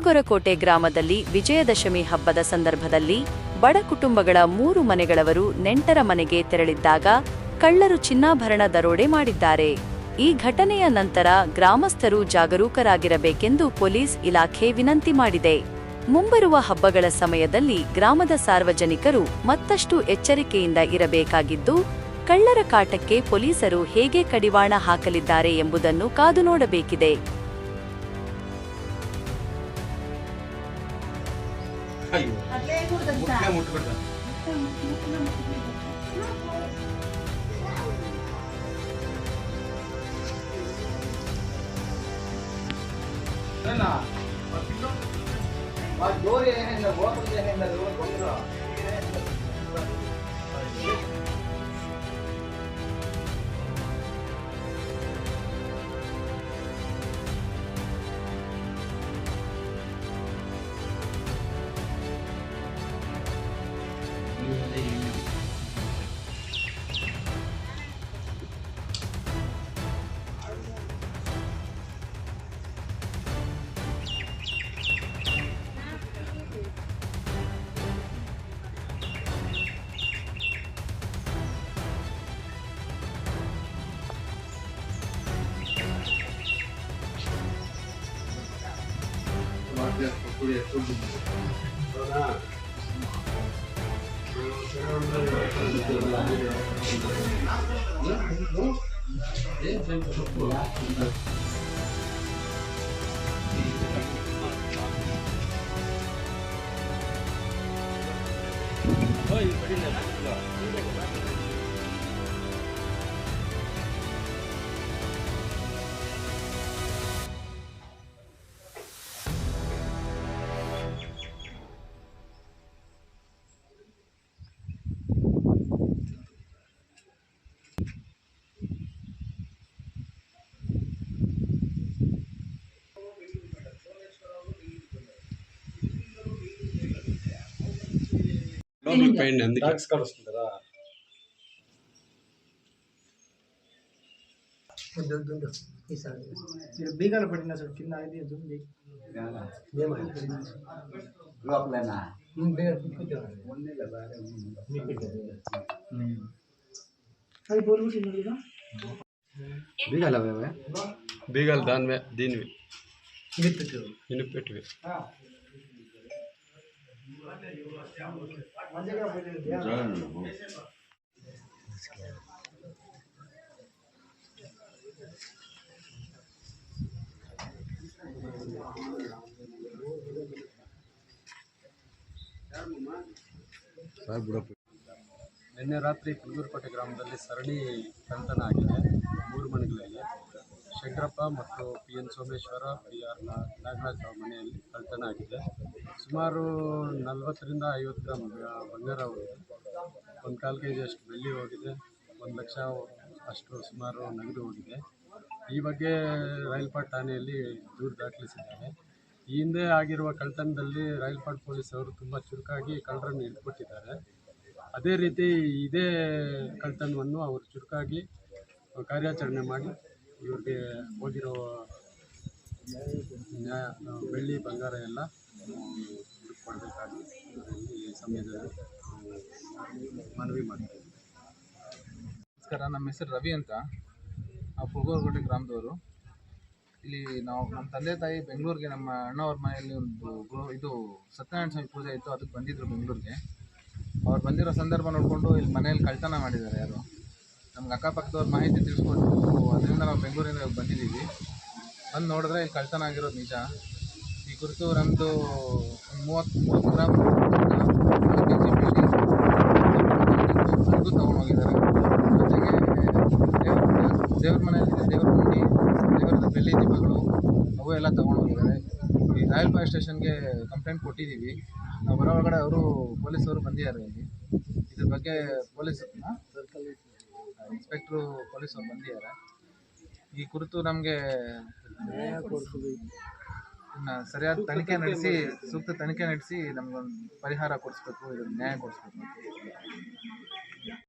ಮುರುಗೊರಕೋಟೆ ಗ್ರಾಮದಲ್ಲಿ ವಿಜಯದಶಮಿ ಹಬ್ಬದ ಸಂದರ್ಭದಲ್ಲಿ ಬಡ ಕುಟುಂಬಗಳ 3 ಮನೆಗಳವರು ನೆಂಟರ ಮನೆಗೆ ತೆರಳಿದ್ದಾಗ ಕಳ್ಳರು ಚಿನ್ನಾಭರಣ ದರೋಡೆ ಮಾಡಿದ್ದಾರೆ. ಈ ಘಟನೆಯ ನಂತರ ಗ್ರಾಮಸ್ಥರು ಜಾಗರೂಕರಾಗಿರಬೇಕೆಂದು ಪೊಲೀಸ್ ಇಲಾಖೆ ವಿನಂತಿ ಮಾಡಿದೆ. ಮುಂಬರುವ ಹಬ್ಬಗಳ ಸಮಯದಲ್ಲಿ ಗ್ರಾಮದ ಸಾರ್ವಜನಿಕರು ಮತ್ತಷ್ಟು ಎಚ್ಚರಿಕೆಯಿಂದ ಇರಬೇಕಾಗಿದ್ದು, ಕಳ್ಳರ ಕಾಟಕ್ಕೆ ಪೊಲೀಸರು ಹೇಗೆ ಕಡಿವಾಣ ಹಾಕಲಿದ್ದಾರೆ ಎಂಬುದನ್ನು ಕಾದು ನೋಡಬೇಕಿದೆ. బీగాలు పడిన సార్ కింద అది ఉంది బీగాలు దాని దీనివి ఇనుపెట్టివి ನಿನ್ನೆ ರಾತ್ರಿ ಮುರುಗೊರಕೋಟೆ ಗ್ರಾಮದಲ್ಲಿ ಸರಣಿ ಕಳ್ಳತನ ಆಗಿದೆ. 3 ಮನೆಗಳಲ್ಲಿ ಶಂಕರಪ್ಪ ಮತ್ತು PN ಸೋಮೇಶ್ವರ, PR ನಾಗರಾಜ್ ಮನೆಯಲ್ಲಿ ಕಳ್ಳತನ ಆಗಿದೆ. ಸುಮಾರು 40ರಿಂದ 50 ಗ್ರಾಂ ಬಂಗಾರ ಹೋಗಿದೆ, 1 ಕಾಲು kg ಅಷ್ಟು ಬೆಳ್ಳಿ ಹೋಗಿದೆ, 1 ಲಕ್ಷ ಅಷ್ಟು ಸುಮಾರು ನಗದು ಹೋಗಿದೆ. ಈ ಬಗ್ಗೆ ರಾಯಲಪಾಡ್ ಠಾಣೆಯಲ್ಲಿ ದೂರು ದಾಖಲಿಸಿದ್ದಾರೆ. ಈ ಹಿಂದೆ ಆಗಿರುವ ಕಳ್ಳತನದಲ್ಲಿ ರಾಯಲಪಾಡ್ ಪೊಲೀಸ್ ಅವರು ತುಂಬ ಚುರುಕಾಗಿ ಕಳ್ಳರನ್ನು ಹಿಡಿದುಕೊಟ್ಟಿದ್ದಾರೆ. ಅದೇ ರೀತಿ ಇದೇ ಕಳ್ಳತನವನ್ನು ಅವರು ಚುರುಕಾಗಿ ಕಾರ್ಯಾಚರಣೆ ಮಾಡಿ ಇವ್ರಿಗೆ ಹೋಗಿರೋ ಬೆಳ್ಳಿ ಬಂಗಾರ ಎಲ್ಲ ಹುಡುಕೊಡ್ಬೇಕಾಗಿ ಈ ಸಮಯದಲ್ಲಿ ಮನವಿ ಮಾಡ್ತೀವಿ. ನಮಸ್ಕಾರ, ನಮ್ಮ ಹೆಸರು ರವಿ ಅಂತ. ನಾವು ಮುರುಗೊರಕೋಟೆ ಗ್ರಾಮದವರು. ಇಲ್ಲಿ ನಮ್ಮ ತಂದೆ ತಾಯಿ ಬೆಂಗಳೂರಿಗೆ ನಮ್ಮ ಅಣ್ಣವ್ರ ಮನೆಯಲ್ಲಿ ಒಂದು ಇದು ಸತ್ಯನಾರಾಯಣ ಸ್ವಾಮಿ ಪೂಜೆ ಇತ್ತು, ಅದಕ್ಕೆ ಬಂದಿದ್ದರು ಬೆಂಗಳೂರಿಗೆ. ಅವ್ರು ಬಂದಿರೋ ಸಂದರ್ಭ ನೋಡಿಕೊಂಡು ಇಲ್ಲಿ ಮನೇಲಿ ಕಳ್ಳತನ ಮಾಡಿದ್ದಾರೆ ಯಾರು. ನಮ್ಗೆ ಅಕ್ಕಪಕ್ಕದವ್ರು ಮಾಹಿತಿ ತಿಳಿಸ್ಕೊಟ್ಟು ಅದರಿಂದ ನಾವು ಬೆಂಗಳೂರಿಂದ ಬಂದಿದ್ದೀವಿ. ಬಂದು ನೋಡಿದ್ರೆ ಇಲ್ಲಿ ಕಳ್ಳತನ ಆಗಿರೋದು ನಿಜ. ಈ ಕುರಿತು ನಮ್ಮದು 30 ಗ್ರಾಮ್ ತೊಗೊಂಡು ಹೋಗಿದ್ದಾರೆ. ಜೊತೆಗೆ ದೇವ್ರ ಮನೆಯಲ್ಲಿ ದೇವ್ರ ಹುಂಡಿ, ದೇವರದ ಬೆಳ್ಳಿ ದೀಪಗಳು ಅವು ಎಲ್ಲ ತೊಗೊಂಡು ಹೋಗಿದ್ದಾರೆ. ಈ ರಾಯಲಪಾಡ್ ಸ್ಟೇಷನ್ಗೆ ಕಂಪ್ಲೇಂಟ್ ಕೊಟ್ಟಿದ್ದೀವಿ. ನಾವು ಬರೋ ಒಳಗಡೆ ಅವರು ಪೊಲೀಸವರು ಬಂದಿದ್ದಾರೆ. ಇಲ್ಲಿ ಇದ್ರ ಬಗ್ಗೆ ಪೊಲೀಸ್ ಇನ್ಸ್ಪೆಕ್ಟ್ರು ಪೊಲೀಸವ್ರು ಬಂದಿದ್ದಾರೆ. ಈ ಕುರಿತು ನಮಗೆ ಇನ್ನು ಸರಿಯಾದ ತನಿಖೆ ನಡೆಸಿ, ಸೂಕ್ತ ತನಿಖೆ ನಡೆಸಿ ನಮಗೊಂದು ಪರಿಹಾರ ಕೊಡಿಸ್ಬೇಕು, ಇದನ್ನು ನ್ಯಾಯ ಕೊಡಿಸ್ಬೇಕು.